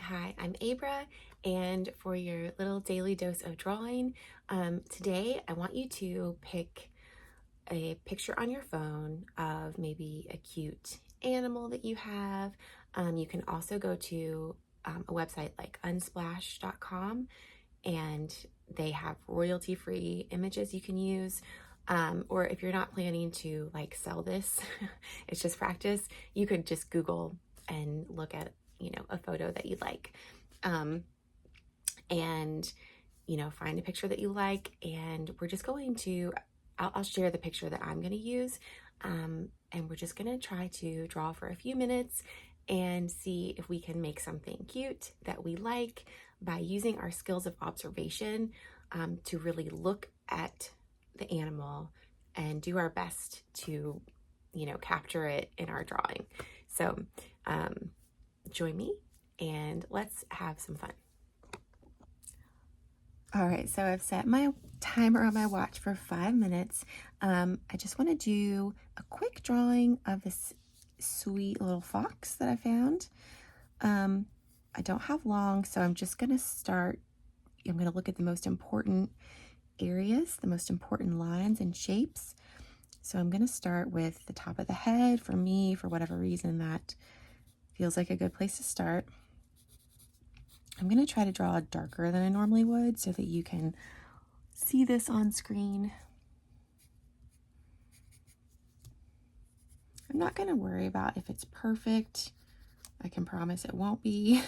Hi, I'm Abra, and for your little daily dose of drawing, today I want you to pick a picture on your phone of maybe a cute animal that you have. You can also go to a website like unsplash.com, and they have royalty-free images you can use. Or if you're not planning to like sell this, it's just practice, you could just Google and look at, a photo that you like. And find a picture that you like, and we're just going to, I'll share the picture that I'm going to use, and we're just going to try to draw for a few minutes and see if we can make something cute that we like by using our skills of observation to really look at the animal and do our best to, capture it in our drawing. So join me and let's have some fun. All right, so I've set my timer on my watch for 5 minutes. I just want to do a quick drawing of this sweet little fox that I found. I don't have long, so I'm just going to start. I'm going to look at the most important areas, the most important lines and shapes. So I'm going to start with the top of the head. For me, for whatever reason, that feels like a good place to start. I'm going to try to draw darker than I normally would so that you can see this on screen. I'm not going to worry about if it's perfect. I can promise it won't be.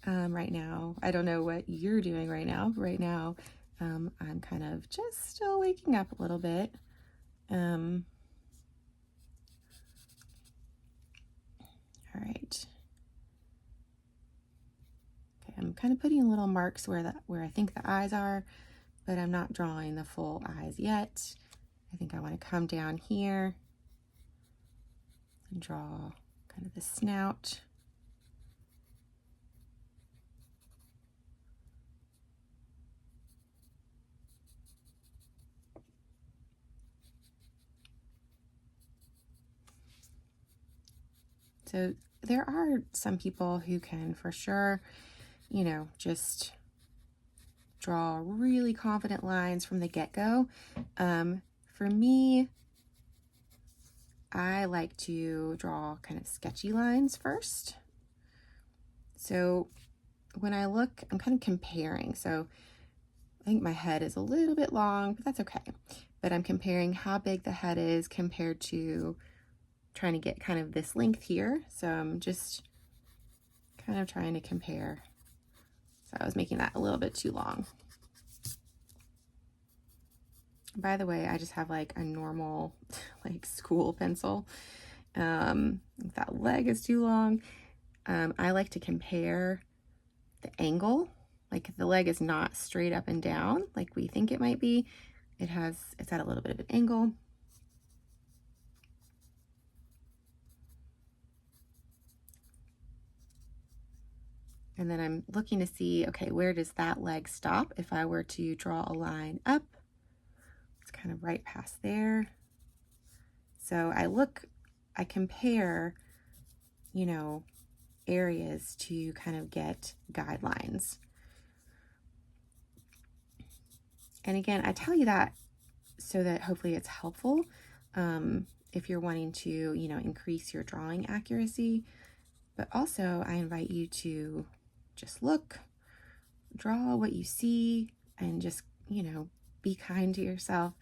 Right now, I don't know what you're doing right now. Right now, I'm kind of just still waking up a little bit. All right. I'm kind of putting little marks where I think the eyes are, but I'm not drawing the full eyes yet. I think I want to come down here and draw kind of the snout. So there are some people who can for sure, just draw really confident lines from the get-go. For me, I like to draw kind of sketchy lines first. So when I look, I'm kind of comparing. So I think my head is a little bit long, but that's okay. But I'm comparing how big the head is compared to trying to get kind of this length here. So I'm just kind of trying to compare. So I was making that a little bit too long. By the way, I just have like a normal like school pencil. If that leg is too long, I like to compare the angle. Like if the leg is not straight up and down like we think it might be, it's at a little bit of an angle. And then I'm looking to see, okay, where does that leg stop? If I were to draw a line up, it's kind of right past there. So I compare, areas to kind of get guidelines. And again, I tell you that so that hopefully it's helpful if you're wanting to, increase your drawing accuracy. But also I invite you to just look, draw what you see, and just, be kind to yourself,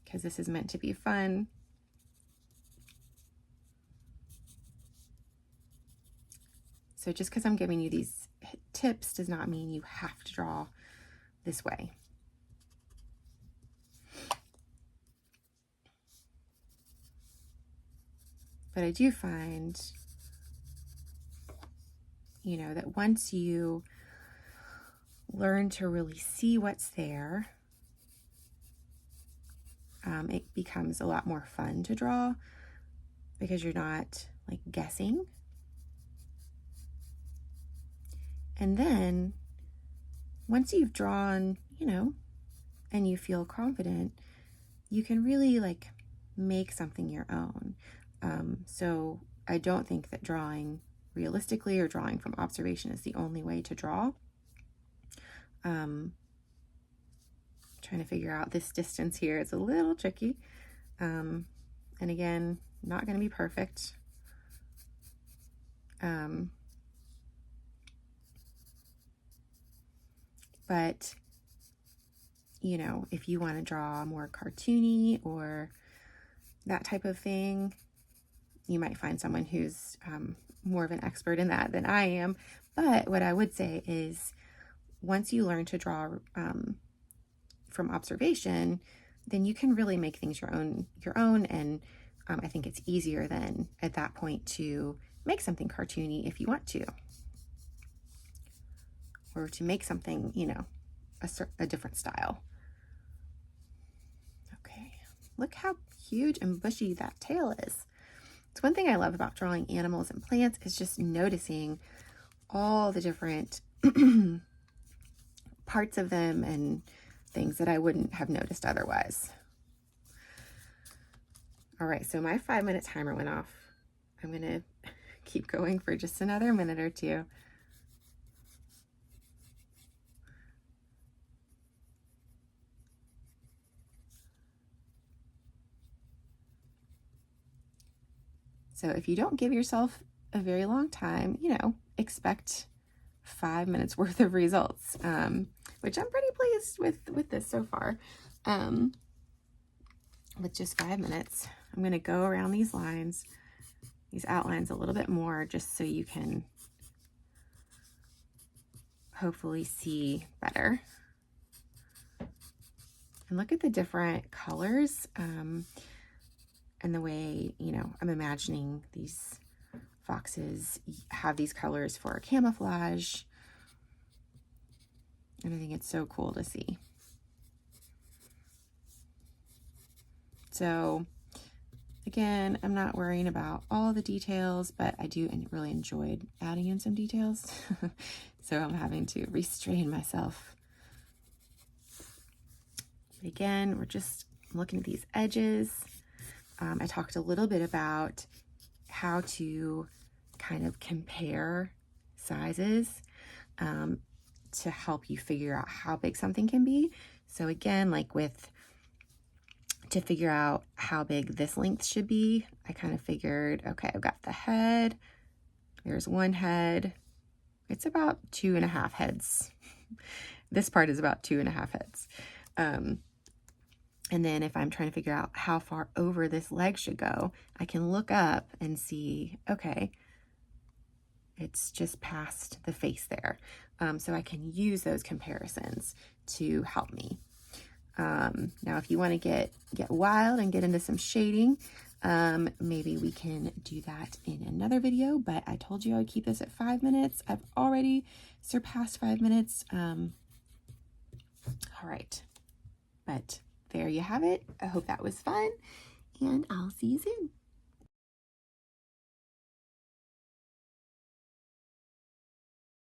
because this is meant to be fun. So just because I'm giving you these tips does not mean you have to draw this way. But I do find, that once you learn to really see what's there, it becomes a lot more fun to draw because you're not like guessing. And then once you've drawn, and you feel confident, you can really like make something your own. So I don't think that drawing realistically or drawing from observation is the only way to draw. Trying to figure out this distance here is a little tricky. And again, not going to be perfect. But, you know, if you want to draw more cartoony or that type of thing, you might find someone who's more of an expert in that than I am. But what I would say is once you learn to draw from observation, then you can really make things your own. And I think it's easier then at that point to make something cartoony if you want to, or to make something, you know, a different style. Okay, look how huge and bushy that tail is. It's one thing I love about drawing animals and plants is just noticing all the different parts of them and things that I wouldn't have noticed otherwise. All right, so my 5-minute timer went off. I'm gonna keep going for just another minute or two. So if you don't give yourself a very long time, you know, expect 5 minutes worth of results, which I'm pretty pleased with this so far. With just 5 minutes, I'm going to go around these lines, these outlines a little bit more, just so you can hopefully see better. And look at the different colors and the way, you know, I'm imagining these foxes have these colors for camouflage. And I think it's so cool to see. So again, I'm not worrying about all the details, but I do really enjoyed adding in some details. So I'm having to restrain myself. But again, we're just looking at these edges. I talked a little bit about how to kind of compare sizes to help you figure out how big something can be. So again, like to figure out how big this length should be, I kind of figured, okay, I've got the head. There's one head. It's about 2.5 heads. This part is about 2.5 heads. And then if I'm trying to figure out how far over this leg should go, I can look up and see, okay, it's just past the face there. So I can use those comparisons to help me. Now, if you want to get wild and get into some shading, maybe we can do that in another video, but I told you I would keep this at 5 minutes. I've already surpassed 5 minutes. All right, but there you have it. I hope that was fun, and I'll see you soon.